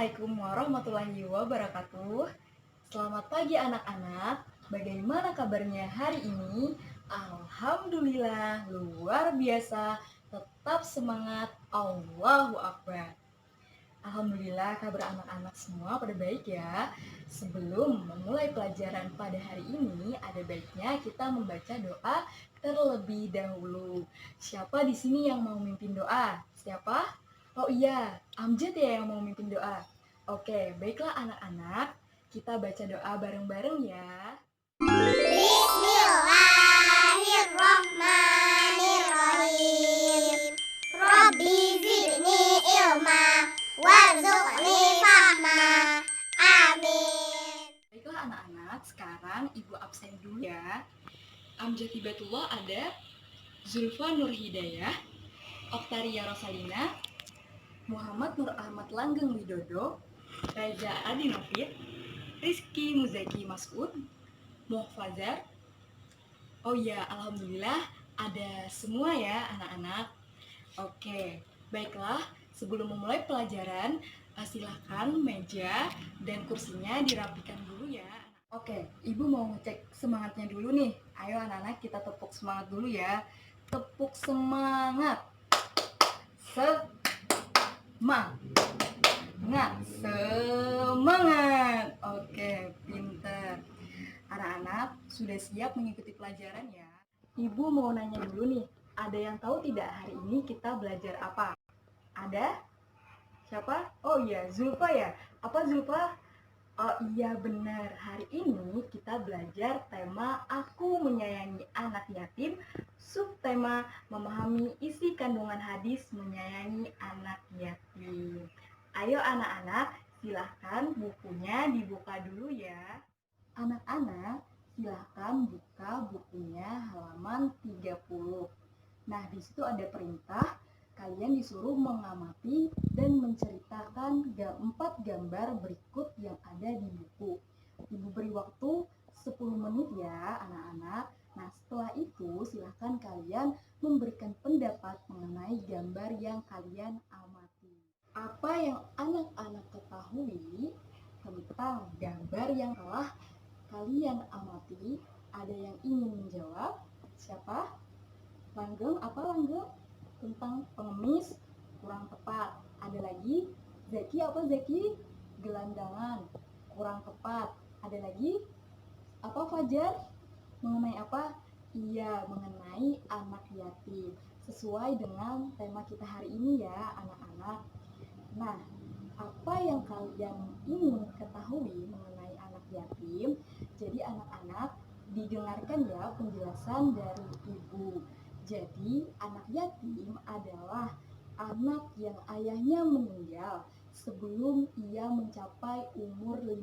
Assalamualaikum warahmatullahi wabarakatuh. Selamat pagi anak-anak. Bagaimana kabarnya hari ini? Alhamdulillah, luar biasa. Tetap semangat. Allahu Akbar. Alhamdulillah kabar anak-anak semua pada baik ya. Sebelum memulai pelajaran pada hari ini, ada baiknya kita membaca doa terlebih dahulu. Siapa di sini yang mau mimpin doa? Siapa? Oh iya, Amjad ya yang mau mimpin doa. Oke, baiklah anak-anak, kita baca doa bareng-bareng ya. Bismillahirrahmanirrahim. Rabbi zidni ilma warzuqni fahma. Amin. Baiklah anak-anak, sekarang Ibu absen dulu ya. Amjad Hibatullah ada, Zulfa Nur Hidayah, Oktaria Rosalina, Muhammad Nur Ahmad Langgeng Widodo, Reza Adi Novit, Rizky Muzaki Masud, Muhfazar. Oh ya, alhamdulillah ada semua ya anak-anak. Oke, baiklah sebelum memulai pelajaran, silakan meja dan kursinya dirapikan dulu ya. Oke, Ibu mau ngecek semangatnya dulu nih. Ayo anak-anak kita tepuk semangat dulu ya. Tepuk semangat. Semangat. Oke, pinter. Anak-anak sudah siap mengikuti pelajaran ya? Ibu mau nanya dulu nih, ada yang tahu tidak hari ini kita belajar apa? Ada? Siapa? Oh iya, Zulfa ya. Apa Zulfa? Oh iya benar, hari ini kita belajar tema Aku Menyayangi Anak Yatim, subtema memahami isi kandungan hadis menyayangi anak yatim. Ayo anak-anak, silahkan bukunya dibuka dulu ya. Anak-anak, silahkan buka bukunya halaman 30. Nah, di situ ada perintah, kalian disuruh mengamati dan menceritakan 4 gambar berikut yang ada di buku. Ibu beri waktu 10 menit ya anak-anak. Nah setelah itu silahkan kalian memberikan pendapat mengenai gambar yang kalian amati. Apa yang anak-anak ketahui tentang gambar yang telah kalian amati? Ada yang ingin menjawab? Siapa? Langgeng, apa Langgeng? Tentang pengemis kurang tepat. Ada lagi? Zaki, apa Zaki? Gelandangan kurang tepat. Ada lagi? Apa Fajar? Mengenai apa? Iya, mengenai anak yatim. Sesuai dengan tema kita hari ini ya anak-anak. Nah, apa yang kalian ingin ketahui mengenai anak yatim? Jadi anak-anak didengarkan ya penjelasan dari ibu. Jadi anak yatim adalah anak yang ayahnya meninggal sebelum ia mencapai umur 15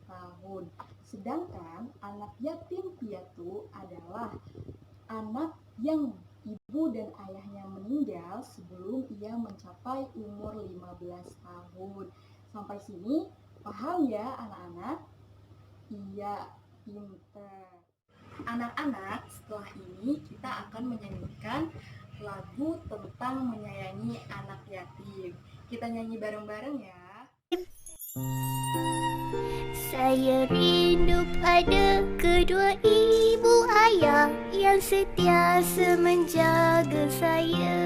tahun. Sedangkan anak yatim piatu adalah anak yang ibu dan ayahnya meninggal sebelum ia mencapai umur 15 tahun. Sampai sini paham ya anak-anak? Iya, pinter. Anak-anak, setelah ini kita akan menyanyikan lagu tentang menyayangi anak yatim. Kita nyanyi bareng-bareng ya. Saya rindu pada kedua ibu ayah yang sentiasa menjaga saya.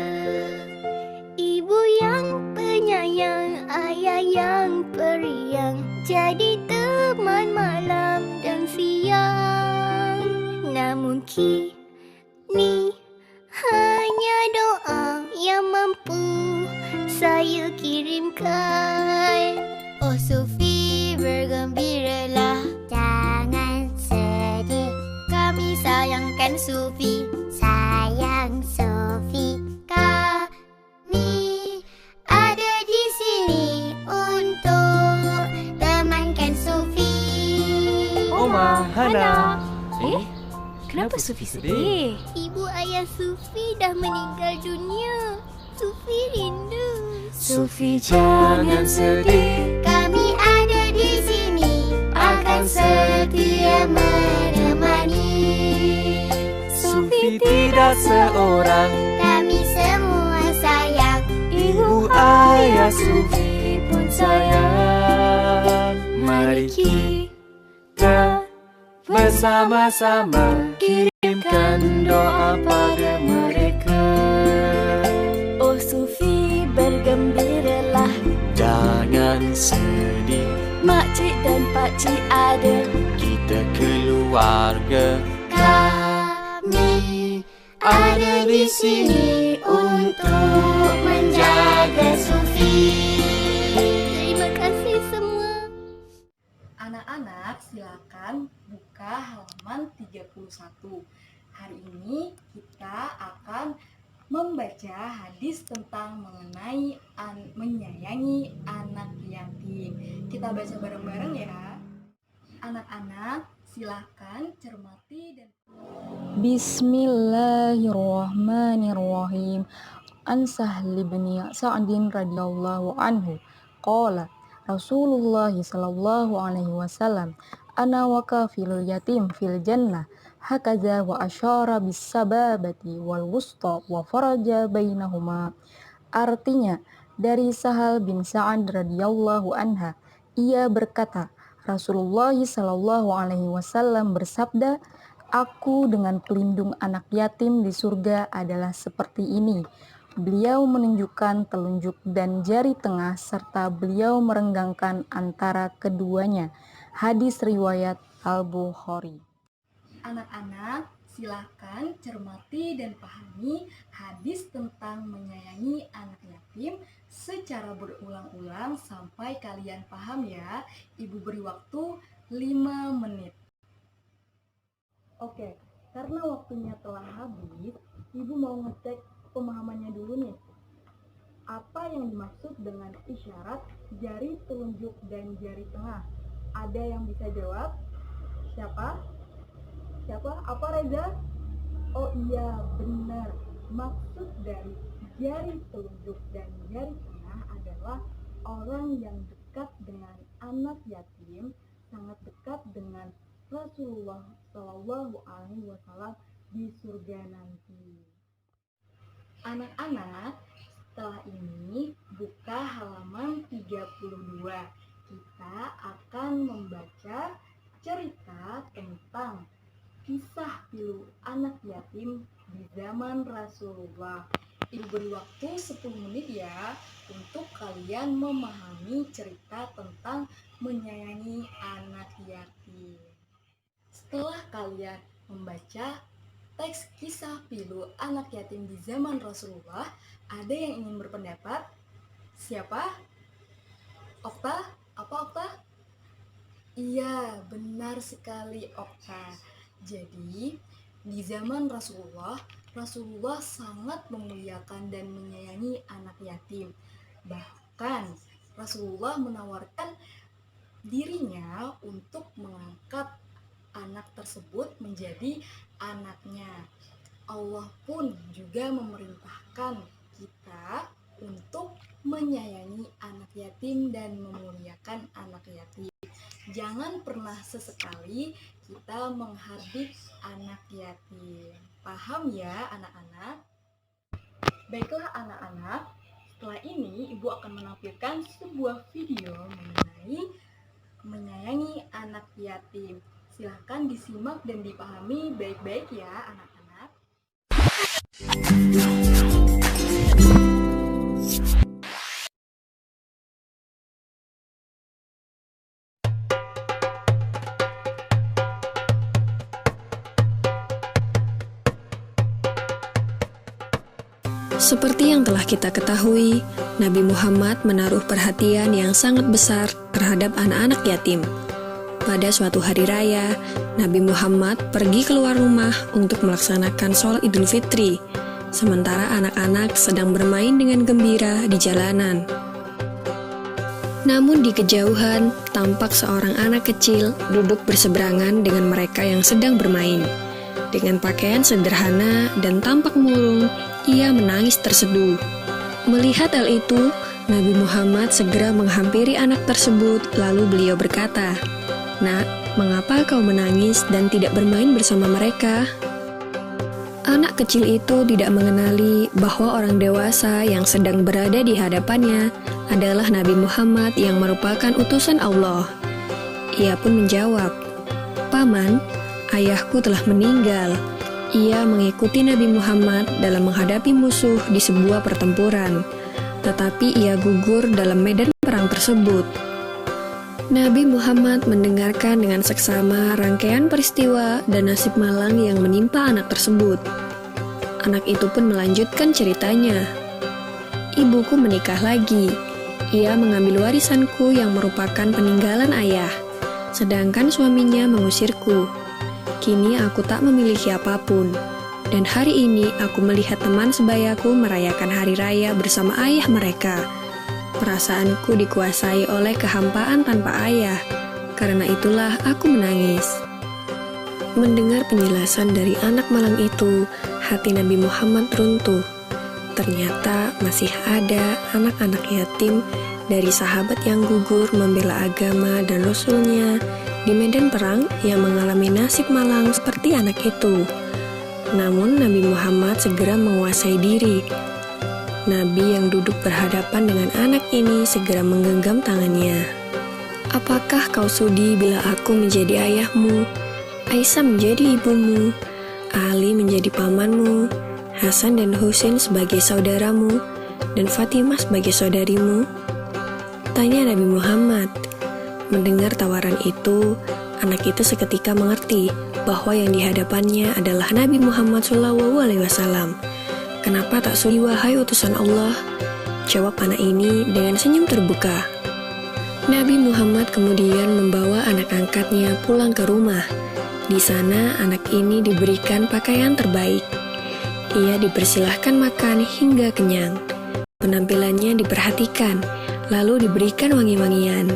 Ibu yang penyayang, ayah yang periang, jadi teman malam dan siang. Namun kini hanya doa yang mampu saya kirimkan. Oh Sufi, bergembiralah, jangan sedih. Kami sayangkan Sufi, sayang Sufi. Kami ada di sini untuk temankan Sufi. Oma, Hana. Kenapa Sufi sedih? Ibu ayah Sufi dah meninggal dunia. Sufi rindu. Sufi jangan sedih, Kami ada di sini akan setia menemani. Sufi tidak seorang. Kami semua sayang. Ibu ayah Sufi pun sayang. bersama-sama kirimkan doa pada mereka. Oh Sufi, bergembiralah, Jangan sedih, makcik dan pakcik ada. kita keluarga. Kami ada di sini untuk menjaga Sufi. Terima kasih semua. Anak-anak silakan buka halaman 31. Hari ini kita akan membaca hadis tentang mengenai menyayangi anak yatim. Kita baca bareng-bareng ya. Anak-anak silakan cermati dan Bismillahirrahmanirrahim. An Sahli bin Sa'din radhiyallahu anhu qala Rasulullah sallallahu alaihi wasallam ana wa kafilul yatim fil jannah hakaza wa asyara bis sababati wal wusta wa faraja bainahuma. Artinya, dari Sahal bin Sa'ad radhiyallahu anha, ia berkata, Rasulullah sallallahu alaihi wasallam bersabda, aku dengan pelindung anak yatim di surga adalah seperti ini. Beliau menunjukkan telunjuk dan jari tengah serta beliau merenggangkan antara keduanya. Hadis riwayat Al-Bukhari. anak-anak silakan cermati dan pahami hadis tentang menyayangi anak yatim secara berulang-ulang sampai kalian paham ya. Ibu beri waktu 5 menit. Oke, karena waktunya telah habis, Ibu mau ngecek pemahamannya dulu nih. Apa yang dimaksud dengan isyarat jari telunjuk dan jari tengah? Ada yang bisa jawab? Siapa? Apa Reza? Oh iya, benar. Maksud dari jari telunjuk dan jari tengah adalah orang yang dekat dengan anak yatim, sangat dekat dengan Rasulullah Shallallahu Alaihi Wasallam di surga nanti. Anak-anak, setelah ini buka halaman 32. Kita akan membaca cerita tentang kisah pilu anak yatim di zaman Rasulullah. Ibu beri waktu 10 menit ya untuk kalian memahami cerita tentang menyayangi anak yatim. Setelah kalian membaca teks kisah pilu anak yatim di zaman Rasulullah, ada yang ingin berpendapat? Siapa? Okta? Apa Okta? Iya, benar sekali Okta. Jadi, di zaman Rasulullah, Rasulullah sangat memuliakan dan menyayangi anak yatim. Bahkan, Rasulullah menawarkan dirinya untuk mengangkat anak tersebut menjadi anaknya. Allah pun juga memerintahkan kita untuk menyayangi anak yatim dan memuliakan anak yatim. Jangan pernah sesekali kita menghardik anak yatim. Paham ya anak-anak? Baiklah anak-anak, setelah ini Ibu akan menampilkan sebuah video mengenai menyayangi anak yatim. Silahkan disimak dan dipahami baik-baik ya anak-anak. Seperti yang telah kita ketahui, Nabi Muhammad menaruh perhatian yang sangat besar terhadap anak-anak yatim. Pada suatu hari raya, Nabi Muhammad pergi keluar rumah untuk melaksanakan sholat Idul Fitri, sementara anak-anak sedang bermain dengan gembira di jalanan. Namun di kejauhan, tampak seorang anak kecil duduk berseberangan dengan mereka yang sedang bermain. Dengan pakaian sederhana dan tampak murung, ia menangis terseduh. Melihat hal itu, Nabi Muhammad segera menghampiri anak tersebut, lalu beliau berkata, "Nak, mengapa kau menangis dan tidak bermain bersama mereka?" Anak kecil itu tidak mengenali bahwa orang dewasa yang sedang berada di hadapannya adalah Nabi Muhammad yang merupakan utusan Allah. Ia pun menjawab, "Paman, Ayahku telah meninggal. Ia mengikuti Nabi Muhammad dalam menghadapi musuh di sebuah pertempuran, tetapi ia gugur dalam medan perang tersebut. Nabi Muhammad mendengarkan dengan seksama rangkaian peristiwa dan nasib malang yang menimpa anak tersebut. Anak itu pun melanjutkan ceritanya. Ibuku menikah lagi. Ia mengambil warisanku yang merupakan peninggalan ayah, sedangkan suaminya mengusirku. Kini aku tak memiliki apapun, dan hari ini aku melihat teman sebayaku merayakan hari raya bersama ayah mereka. Perasaanku dikuasai oleh kehampaan tanpa ayah, karena itulah aku menangis. Mendengar penjelasan dari anak malang itu, hati Nabi Muhammad runtuh. Ternyata masih ada anak-anak yatim dari sahabat yang gugur membela agama dan Rasulnya di medan perang yang mengalami nasib malang seperti anak itu. Namun Nabi Muhammad segera menguasai diri. Nabi yang duduk berhadapan dengan anak ini segera menggenggam tangannya. Apakah kau sudi bila aku menjadi ayahmu, Aisyah menjadi ibumu, Ali menjadi pamanmu, Hasan dan Husain sebagai saudaramu, dan Fatimah sebagai saudarimu? Tanya Nabi Muhammad. Mendengar tawaran itu, anak itu seketika mengerti bahwa yang dihadapannya adalah Nabi Muhammad SAW. Kenapa tak sudi wahai utusan Allah? Jawab anak ini dengan senyum terbuka. Nabi Muhammad kemudian membawa anak angkatnya pulang ke rumah. Di sana anak ini diberikan pakaian terbaik. Ia dipersilahkan makan hingga kenyang. Penampilannya diperhatikan, lalu diberikan wangi-wangian.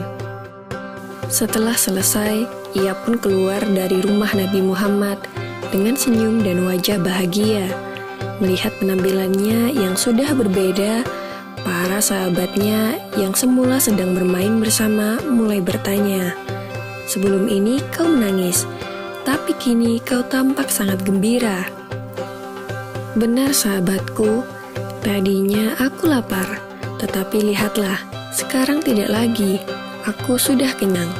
Setelah selesai, ia pun keluar dari rumah Nabi Muhammad dengan senyum dan wajah bahagia. Melihat penampilannya yang sudah berbeda, para sahabatnya yang semula sedang bermain bersama mulai bertanya, "Sebelum ini kau menangis, tapi kini kau tampak sangat gembira." Benar sahabatku, tadinya aku lapar, tetapi lihatlah, sekarang tidak lagi, aku sudah kenyang.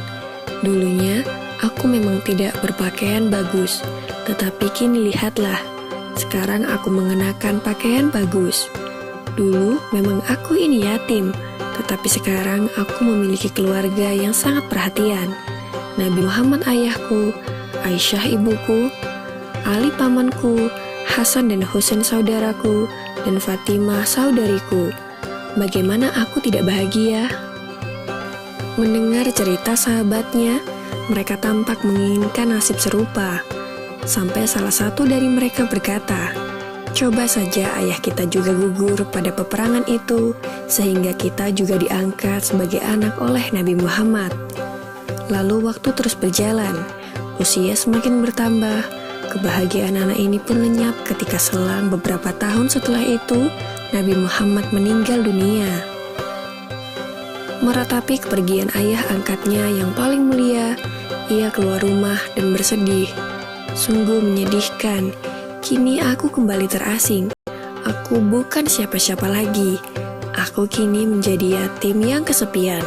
Dulunya, aku memang tidak berpakaian bagus, tetapi kini lihatlah, sekarang aku mengenakan pakaian bagus. Dulu memang aku ini yatim, tetapi sekarang aku memiliki keluarga yang sangat perhatian. Nabi Muhammad ayahku, Aisyah ibuku, Ali pamanku, Hasan dan Husain saudaraku, dan Fatimah saudariku. Bagaimana aku tidak bahagia? Mendengar cerita sahabatnya, mereka tampak menginginkan nasib serupa. Sampai salah satu dari mereka berkata, "Coba saja ayah kita juga gugur pada peperangan itu, sehingga kita juga diangkat sebagai anak oleh Nabi Muhammad." Lalu waktu terus berjalan, usia semakin bertambah, kebahagiaan anak ini pun lenyap ketika selang beberapa tahun setelah itu, Nabi Muhammad meninggal dunia. Meratapi kepergian ayah angkatnya yang paling mulia, ia keluar rumah dan bersedih. Sungguh menyedihkan, kini aku kembali terasing. Aku bukan siapa-siapa lagi. Aku kini menjadi yatim yang kesepian,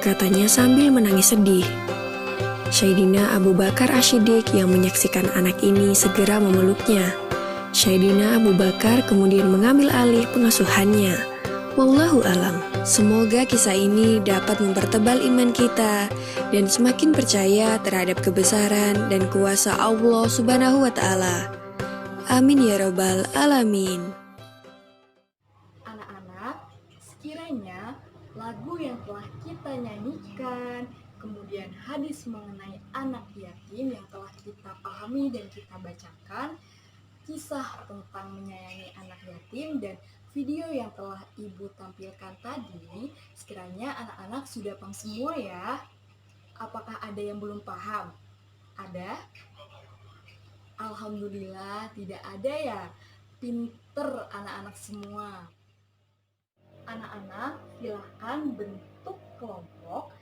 katanya sambil menangis sedih. Sayyidina Abu Bakar As-Siddiq yang menyaksikan anak ini segera memeluknya. Sayyidina Abu Bakar kemudian mengambil alih pengasuhannya. Wallahu alam. Semoga kisah ini dapat mempertebal iman kita dan semakin percaya terhadap kebesaran dan kuasa Allah Subhanahu wa Ta'ala. Amin ya Rabbal Alamin. Anak-anak, sekiranya lagu yang telah kita nyanyikan, kemudian hadis mengenai anak yatim yang telah kita pahami dan kita bacakan, kisah tentang menyayangi anak yatim, dan video yang telah Ibu tampilkan tadi, sekiranya anak-anak sudah paham semua ya. Apakah ada yang belum paham? Ada? Alhamdulillah tidak ada ya. Pinter anak-anak semua. Anak-anak silahkan bentuk kelompok,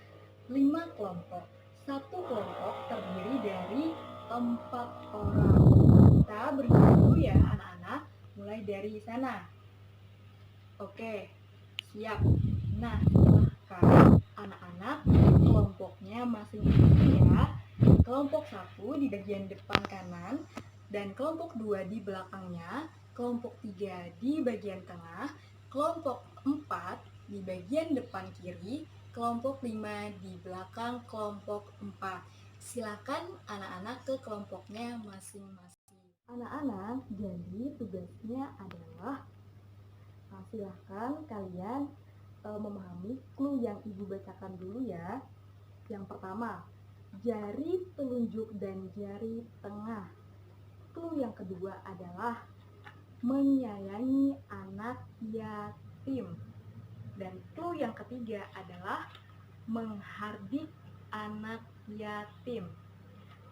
5 kelompok. Satu kelompok terdiri dari 4 orang. Kita berdua ya anak-anak, mulai dari sana. Oke, siap. Nah, silahkan anak-anak kelompoknya masing-masing ya. Kelompok 1 di di bagian depan kanan, dan kelompok 2 di belakangnya, kelompok 3 di bagian tengah, kelompok 4 di bagian depan kiri, kelompok 5 di belakang kelompok 4. Silakan anak-anak ke kelompoknya masing-masing. Anak-anak, jadi tugasnya adalah silahkan kalian memahami clue yang ibu bacakan dulu ya. Yang pertama, jari telunjuk dan jari tengah. Clue yang kedua adalah menyayangi anak yatim. Dan clue yang ketiga adalah menghardik anak yatim.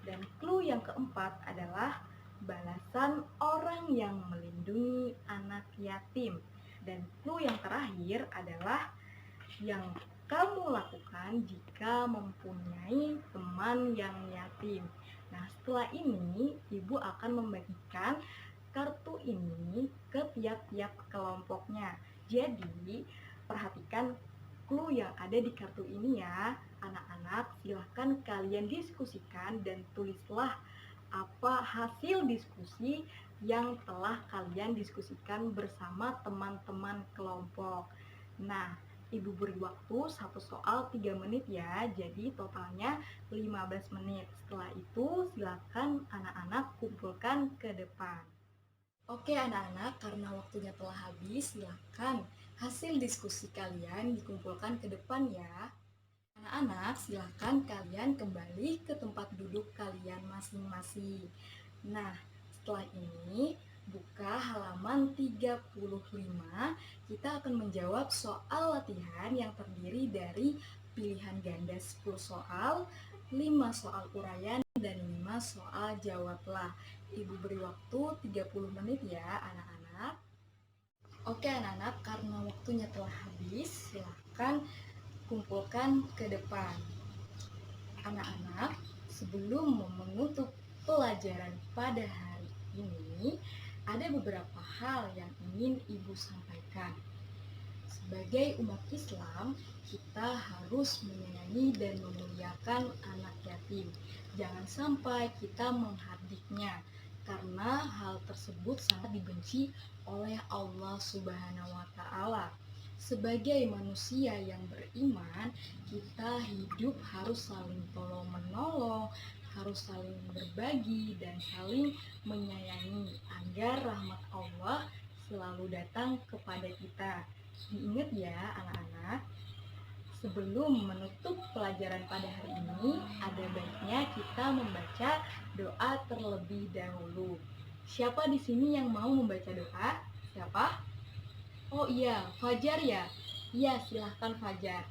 Dan clue yang keempat adalah balasan orang yang melindungi anak yatim. Dan clue yang terakhir adalah yang kamu lakukan jika mempunyai teman yang yatim. Nah, setelah ini ibu akan membagikan kartu ini ke tiap-tiap kelompoknya. Jadi, perhatikan clue yang ada di kartu ini ya. Anak-anak, silahkan kalian diskusikan dan tulislah apa hasil diskusi yang telah kalian diskusikan bersama teman-teman kelompok. Nah, ibu beri waktu satu soal 3 menit ya, jadi totalnya 15 menit. Setelah itu silakan anak-anak kumpulkan ke depan. Oke anak-anak, karena waktunya telah habis, silakan hasil diskusi kalian dikumpulkan ke depan ya. Anak-anak, silakan kalian kembali ke tempat duduk kalian masing-masing. Nah, setelah ini, buka halaman 35, kita akan menjawab soal latihan yang terdiri dari pilihan ganda 10 soal, 5 soal uraian, dan 5 soal jawablah. Ibu beri waktu 30 menit ya anak-anak. Oke anak-anak, karena waktunya telah habis, silahkan kumpulkan ke depan. Anak-anak, sebelum menutup pelajaran pada hari ini, ada beberapa hal yang ingin ibu sampaikan. Sebagai umat Islam, kita harus menyayangi dan memuliakan anak yatim. Jangan sampai kita menghardiknya, karena hal tersebut sangat dibenci oleh Allah Subhanahu wa Ta'ala. Sebagai manusia yang beriman, kita hidup harus saling tolong-menolong, harus saling berbagi dan saling menyayangi agar rahmat Allah selalu datang kepada kita. Diingat ya anak-anak, sebelum menutup pelajaran pada hari ini, ada baiknya kita membaca doa terlebih dahulu. Siapa di sini yang mau membaca doa? Siapa? Oh iya, Fajar ya? Iya, silahkan Fajar.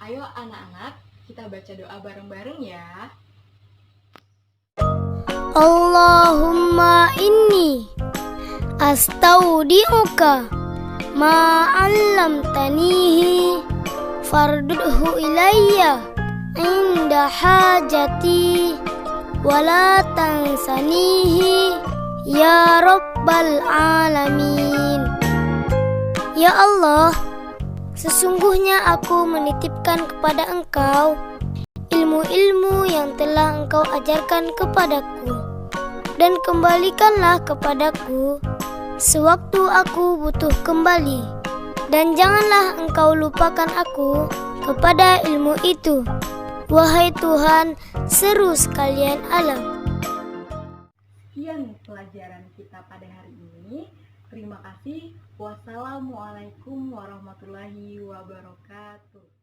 Ayo anak-anak, kita baca doa bareng-bareng ya. Allahumma inni astaudi'uka ma 'allamtanihi fardudhu ilayya inda hajati wala tansanihi ya rabbal alamin. Ya Allah, sesungguhnya aku menitipkan kepada Engkau ilmu-ilmu yang telah Engkau ajarkan kepadaku, dan kembalikanlah kepadaku sewaktu aku butuh kembali, dan janganlah Engkau lupakan aku kepada ilmu itu, wahai Tuhan seru sekalian alam. Sekian pelajaran kita pada hari ini. Terima kasih. Wassalamualaikum warahmatullahi wabarakatuh.